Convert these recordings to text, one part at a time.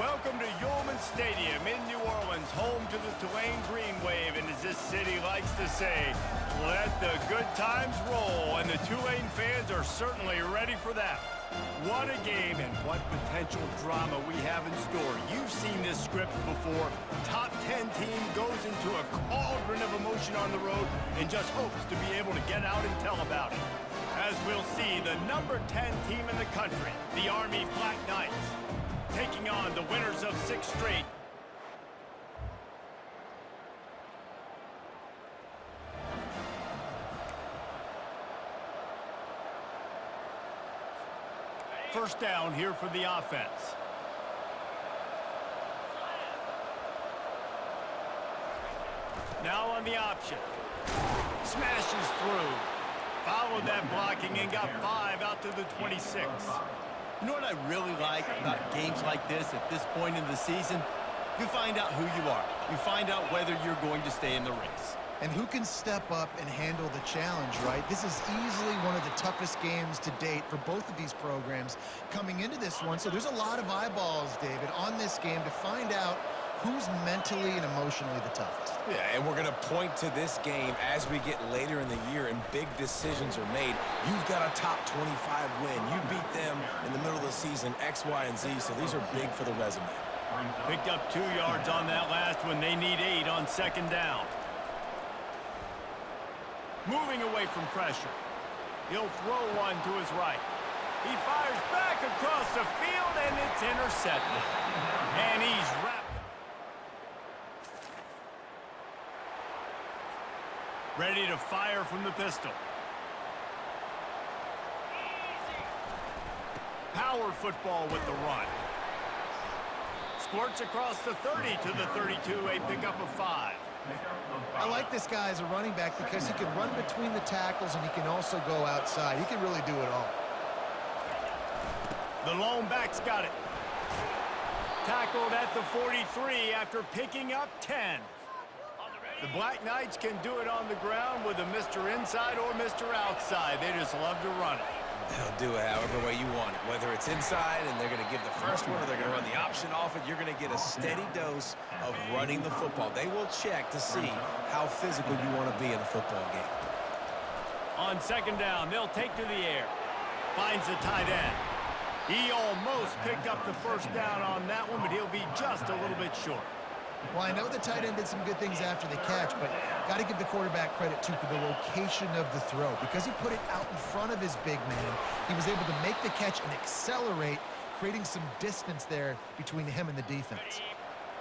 Welcome to Yulman Stadium in New Orleans, home to the Tulane Green Wave, and as this city likes to say, let the good times roll, and the Tulane fans are certainly ready for that. What a game and what potential drama we have in store. You've seen this script before. Top 10 team goes into a cauldron of emotion on the road and just hopes to be able to get out and tell about it. As we'll see, the number 10 team in the country, the Army Black Knights, taking on the winners of 6 straight. First down here for the offense. Now on the option. Smashes through. Followed that blocking and got 5 out to the 26. You know what I really like about games like this at this point in the season? You find out who you are. You find out whether you're going to stay in the race. And who can step up and handle the challenge, right? This is easily one of the toughest games to date for both of these programs coming into this one. So there's a lot of eyeballs, David, on this game to find out who's mentally and emotionally the toughest. Yeah, and we're going to point to this game as we get later in the year and big decisions are made. You've got a top 25 win. You beat them in the middle of the season, X, Y, and Z, so these are big for the resume. Picked up 2 yards on that last one. They need 8 on second down. Moving away from pressure. He'll throw one to his right. He fires back across the field, and it's intercepted. And he's wrapped. Ready to fire from the pistol. Power football with the run. Squirts across the 30 to the 32, a pickup of 5. I like this guy as a running back because he can run between the tackles and he can also go outside. He can really do it all. The lone back's got it. Tackled at the 43 after picking up 10. The Black Knights can do it on the ground with a Mr. Inside or Mr. Outside. They just love to run it. They'll do it however way you want it. Whether it's inside and they're going to give the first one or they're going to run the option off it, you're going to get a steady dose of running the football. They will check to see how physical you want to be in a football game. On second down, they'll take to the air. Finds the tight end. He almost picked up the first down on that one, but he'll be just a little bit short. Well, I know the tight end did some good things after the catch, but got to give the quarterback credit, too, for the location of the throw. Because he put it out in front of his big man, he was able to make the catch and accelerate, creating some distance there between him and the defense.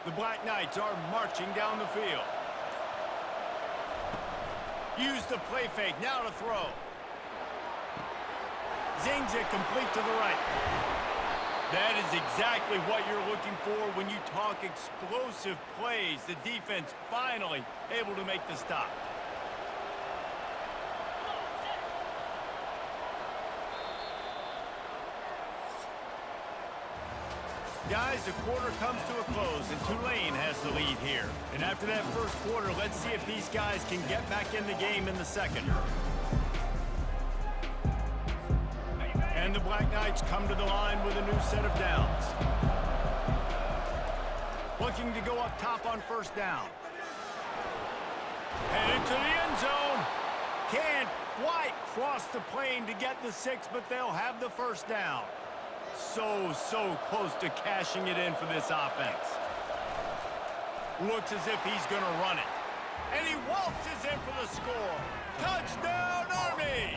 The Black Knights are marching down the field. Use the play fake, now to throw. Zings it complete to the right. That is exactly what you're looking for when you talk explosive plays. The defense finally able to make the stop. Guys, the quarter comes to a close, and Tulane has the lead here. And after that first quarter, let's see if these guys can get back in the game in the second. And the Black Knights come to the line with a new set of downs. Looking to go up top on first down. Headed to the end zone. Can't quite cross the plane to get the 6, but they'll have the first down. So close to cashing it in for this offense. Looks as if he's going to run it. And he waltzes in for the score. Touchdown, Army!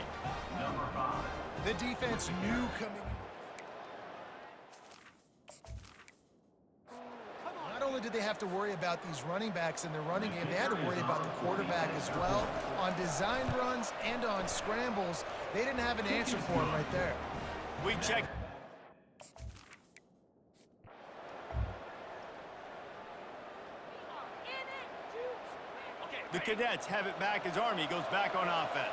Number 5. The defense knew coming. Not only did they have to worry about these running backs in their running game, they had to worry about the quarterback as well. On designed runs and on scrambles, they didn't have an answer for him right there. We check. The Cadets have it back as Army goes back on offense.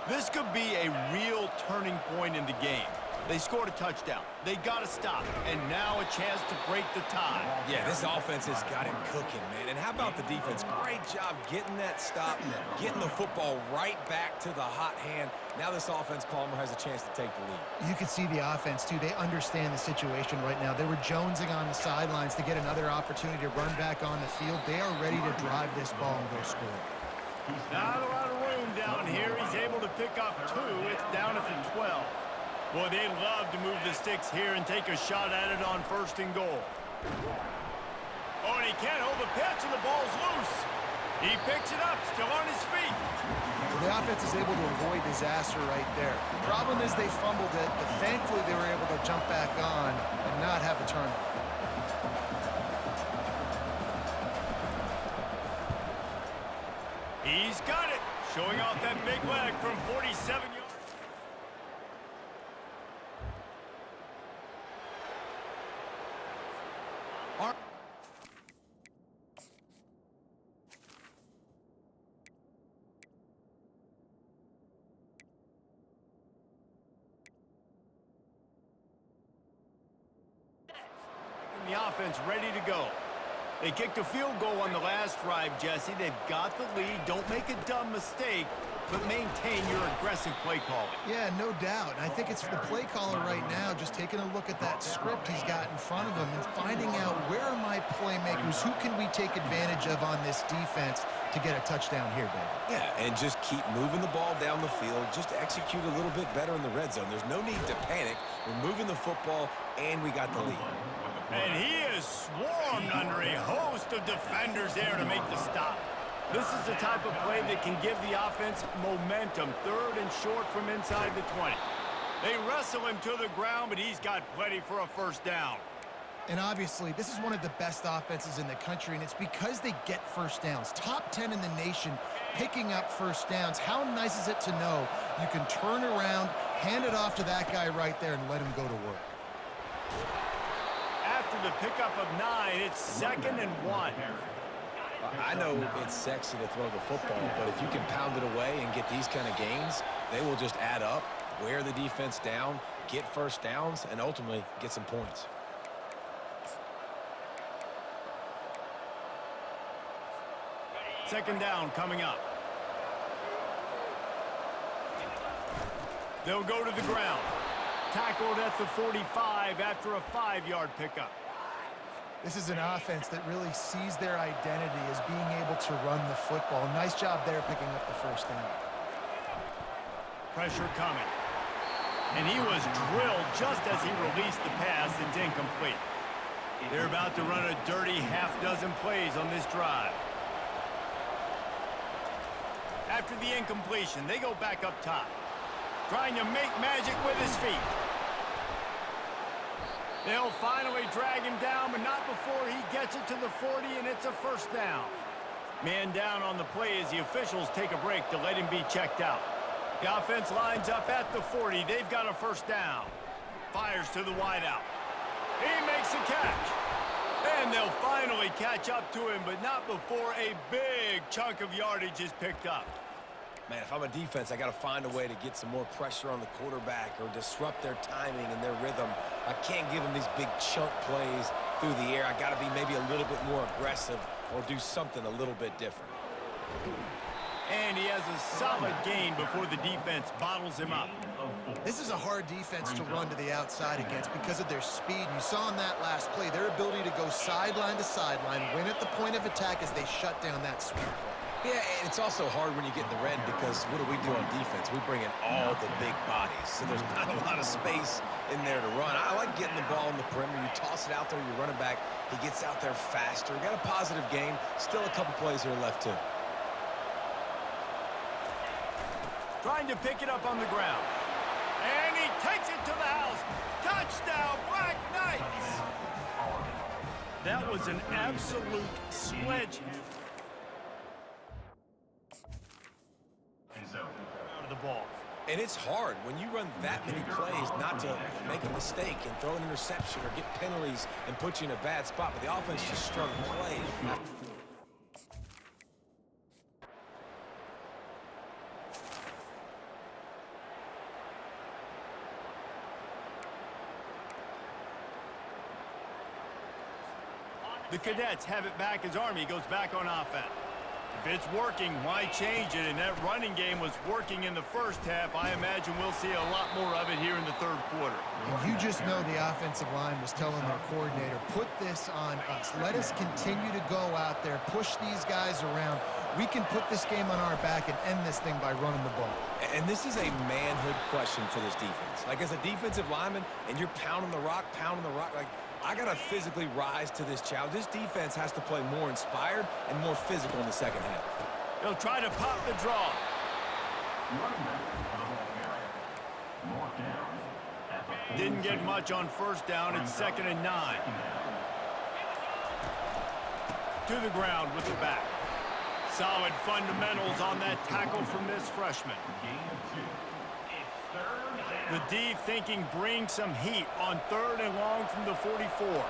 This could be a real turning point in the game. They scored a touchdown. They got to stop. And now a chance to break the tie. Yeah, this offense has got it cooking, man. And how about the defense? Great job getting that stop, getting the football right back to the hot hand. Now this offense, Palmer, has a chance to take the lead. You can see the offense, too. They understand the situation right now. They were jonesing on the sidelines to get another opportunity to run back on the field. They are ready to drive this ball and go score. Not a lot of room down here. He's able to pick up 2. It's down at the 12. Boy, they'd love to move the sticks here and take a shot at it on 1st and goal. Oh, and he can't hold the pitch, and the ball's loose. He picks it up, still on his feet. The offense is able to avoid disaster right there. The problem is they fumbled it, but thankfully they were able to jump back on and not have a turnover. He's got it, showing off that big leg from 47 yards. The offense ready to go. They kicked a field goal on the last drive, Jesse. They've got the lead. Don't make a dumb mistake, but maintain your aggressive play calling. Yeah, no doubt. I think it's the play caller right now just taking a look at that script he's got in front of him and finding out where are my playmakers, who can we take advantage of on this defense to get a touchdown here, baby. Yeah, and just keep moving the ball down the field. Just execute a little bit better in the red zone. There's no need to panic. We're moving the football, and we got the lead. And he is swarmed under a host of defenders there to make the stop. This is the type of play that can give the offense momentum. 3rd and short from inside the 20. They wrestle him to the ground, but he's got plenty for a 1st down. And obviously, this is one of the best offenses in the country, and it's because they get 1st downs. Top 10 in the nation picking up 1st downs. How nice is it to know you can turn around, hand it off to that guy right there, and let him go to work. After the pickup of 9, it's 2nd and 1. I know it's sexy to throw the football, but if you can pound it away and get these kind of gains, they will just add up, wear the defense down, get 1st downs, and ultimately get some points. Second down coming up. They'll go to the ground. Tackled at the 45 after a 5-yard pickup. This is an offense that really sees their identity as being able to run the football. Nice job there picking up the 1st down. Pressure coming. And he was drilled just as he released the pass. It's incomplete. They're about to run a dirty half-dozen plays on this drive. After the incompletion, they go back up top. Trying to make magic with his feet. They'll finally drag him down, but not before he gets it to the 40, and it's a 1st down. Man down on the play as the officials take a break to let him be checked out. The offense lines up at the 40. They've got a 1st down. Fires to the wideout. He makes a catch. And they'll finally catch up to him, but not before a big chunk of yardage is picked up. Man, if I'm a defense, I got to find a way to get some more pressure on the quarterback or disrupt their timing and their rhythm. I can't give them these big chunk plays through the air. I got to be maybe a little bit more aggressive or do something a little bit different. And he has a solid gain before the defense bottles him up. This is a hard defense to run to the outside against because of their speed. You saw in that last play their ability to go sideline to sideline, win at the point of attack as they shut down that sweep play. Yeah, and it's also hard when you get in the red because what do we do on defense? We bring in all the big bodies, so there's not a lot of space in there to run. I like getting the ball in the perimeter. You toss it out there, you run it back. He gets out there faster. Got a positive game. Still a couple plays here left, too. Trying to pick it up on the ground. And he takes it to the house. Touchdown, Black Knights! That was an absolute sledgehammer. Out of the ball. And it's hard when you run that many plays not to make a mistake and throw an interception or get penalties and put you in a bad spot. But the offense just strung play. The Cadets have it back as Army goes back on offense. If it's working, why change it? And that running game was working in the first half. I imagine we'll see a lot more of it here in the third quarter. And you just know the offensive line was telling their coordinator, put this on us. Let us continue to go out there, push these guys around. We can put this game on our back and end this thing by running the ball. And this is a manhood question for this defense. Like, as a defensive lineman, and you're pounding the rock, like, I got to physically rise to this challenge. This defense has to play more inspired and more physical in the second half. They'll try to pop the draw. Didn't get much on first down. It's 2nd and 9. To the ground with the back. Solid fundamentals on that tackle from this freshman. The D thinking bring some heat on 3rd and long from the 44.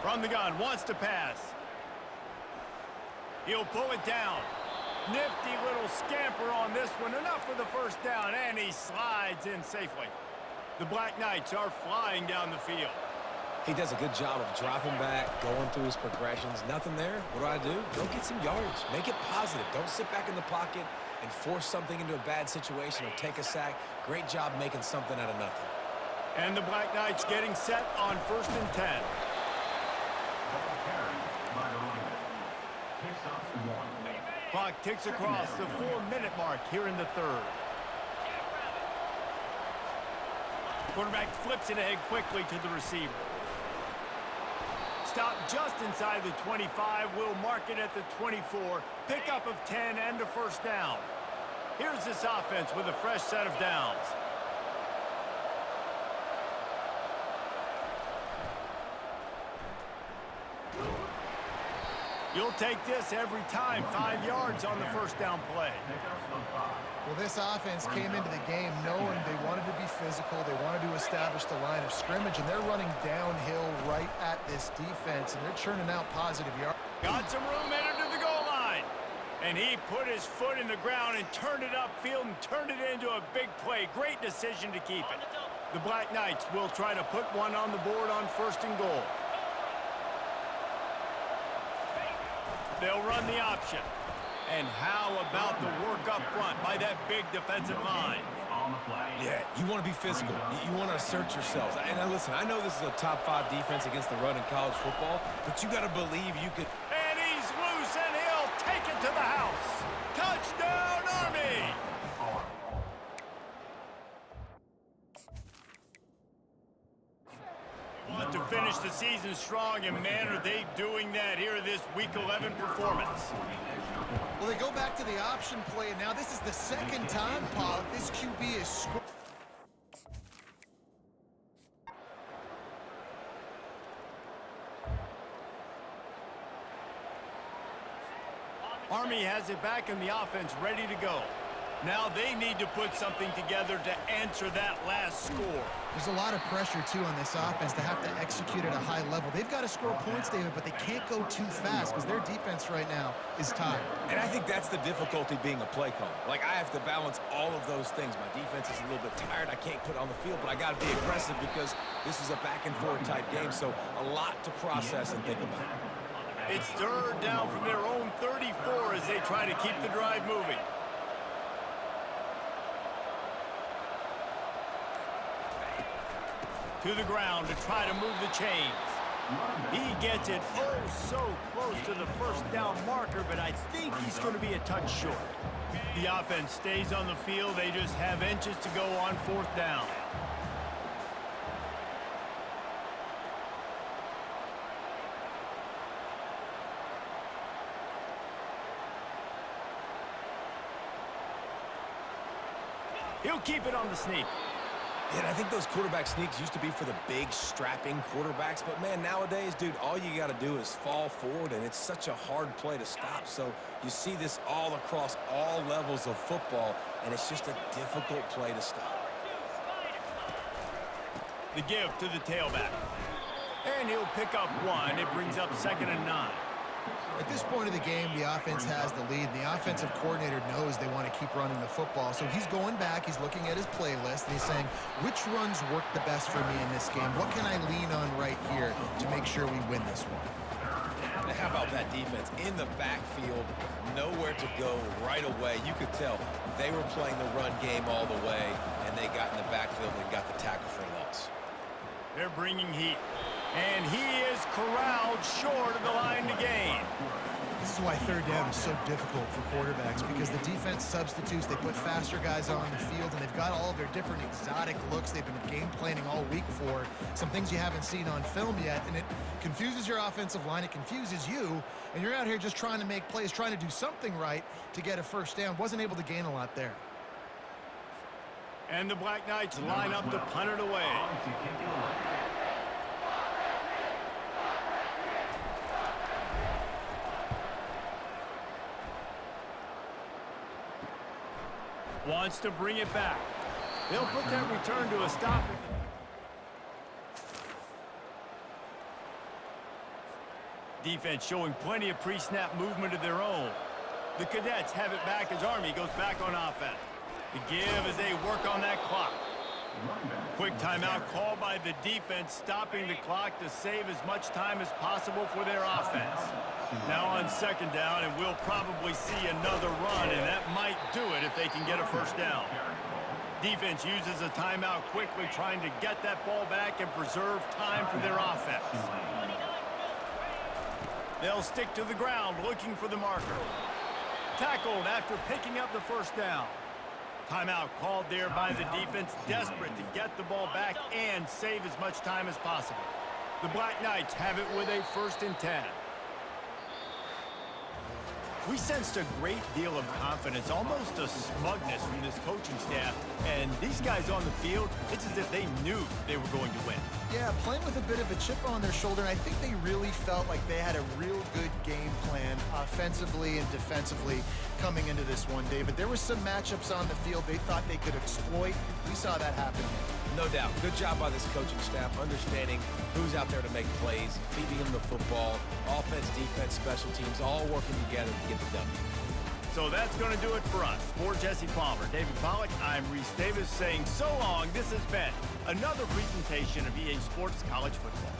From the gun, wants to pass. He'll pull it down. Nifty little scamper on this one. Enough for the first down, and he slides in safely. The Black Knights are flying down the field. He does a good job of dropping back, going through his progressions. Nothing there. What do? Go get some yards. Make it positive. Don't sit back in the pocket and force something into a bad situation or take a sack. Great job making something out of nothing. And the Black Knights getting set on 1st and 10. Clock ticks across the 4-minute mark here in the third. Quarterback flips it ahead quickly to the receiver. Stop just inside the 25. We'll mark it at the 24. Pickup of 10 and a first down. Here's this offense with a fresh set of downs. You'll take this every time. 5 yards on the first down play. Well, this offense came into the game knowing they wanted to be physical. They wanted to establish the line of scrimmage, and they're running downhill right at this defense, and they're churning out positive yards. Got some room headed to the goal line. And he put his foot in the ground and turned it upfield and turned it into a big play. Great decision to keep it. The Black Knights will try to put one on the board on 1st and goal. They'll run the option. And how about the work up front by that big defensive line? Yeah, you want to be physical. You want to assert yourselves. And now listen, I know this is a top 5 defense against the run in college football, but you got to believe you could. And he's loose, and he'll take it to the house. Touchdown, Army! Want to finish the season strong, and man, are they doing that here in this Week 11 performance. Well, they go back to the option play, and now this is the second time, Paul, this QB is scoring. Army has it back in the offense, ready to go. Now they need to put something together to answer that last score. There's a lot of pressure, too, on this offense to have to execute at a high level. They've got to score points, David, but they can't go too fast because their defense right now is tired. And I think that's the difficulty being a play caller. Like, I have to balance all of those things. My defense is a little bit tired. I can't put it on the field, but I got to be aggressive because this is a back-and-forth type game, so a lot to process and think about. It's 3rd down from their own 34 as they try to keep the drive moving. To the ground to try to move the chains. He gets it so close to the first down marker, but I think he's going to be a touch short. The offense stays on the field. They just have inches to go on 4th down. He'll keep it on the sneak. And I think those quarterback sneaks used to be for the big, strapping quarterbacks. But, man, nowadays, dude, all you got to do is fall forward, and it's such a hard play to stop. So you see this all across all levels of football, and it's just a difficult play to stop. The give to the tailback. And he'll pick up 1. It brings up 2nd and 9. At this point of the game, the offense has the lead. The offensive coordinator knows they want to keep running the football. So he's going back, he's looking at his playlist, and he's saying, which runs work the best for me in this game? What can I lean on right here to make sure we win this one? Now, how about that defense in the backfield, nowhere to go right away. You could tell they were playing the run game all the way, and they got in the backfield and got the tackle for a loss. They're bringing heat. And he is corralled short of the line to gain. This is why third down is so difficult for quarterbacks, because the defense substitutes. They put faster guys on the field, and they've got all of their different exotic looks they've been game planning all week for, some things you haven't seen on film yet, and it confuses your offensive line. It confuses you, and you're out here just trying to make plays, trying to do something right to get a first down. Wasn't able to gain a lot there. And the Black Knights line up to punt it away. Wants to bring it back. They'll put that return to a stop. Defense showing plenty of pre-snap movement of their own. The Cadets have it back as Army goes back on offense. The give as they work on that clock. Quick timeout called by the defense, stopping the clock to save as much time as possible for their offense. Now on second down, and we'll probably see another run, and that might do it if they can get a first down. Defense uses a timeout quickly, trying to get that ball back and preserve time for their offense. They'll stick to the ground looking for the marker. Tackled after picking up the first down. Timeout called there by the defense, desperate to get the ball back and save as much time as possible. The Black Knights have it with a 1st and 10. We sensed a great deal of confidence, almost a smugness from this coaching staff. And these guys on the field, it's as if they knew they were going to win. Yeah, playing with a bit of a chip on their shoulder. I think they really felt like they had a real good game plan offensively and defensively coming into this one, David. There were some matchups on the field they thought they could exploit. We saw that happen. No doubt. Good job by this coaching staff, understanding who's out there to make plays, feeding them the football, offense, defense, special teams, all working together to get the W. So that's going to do it for us. For Jesse Palmer, David Pollack, I'm Reese Davis saying so long. This has been another presentation of EA Sports College Football.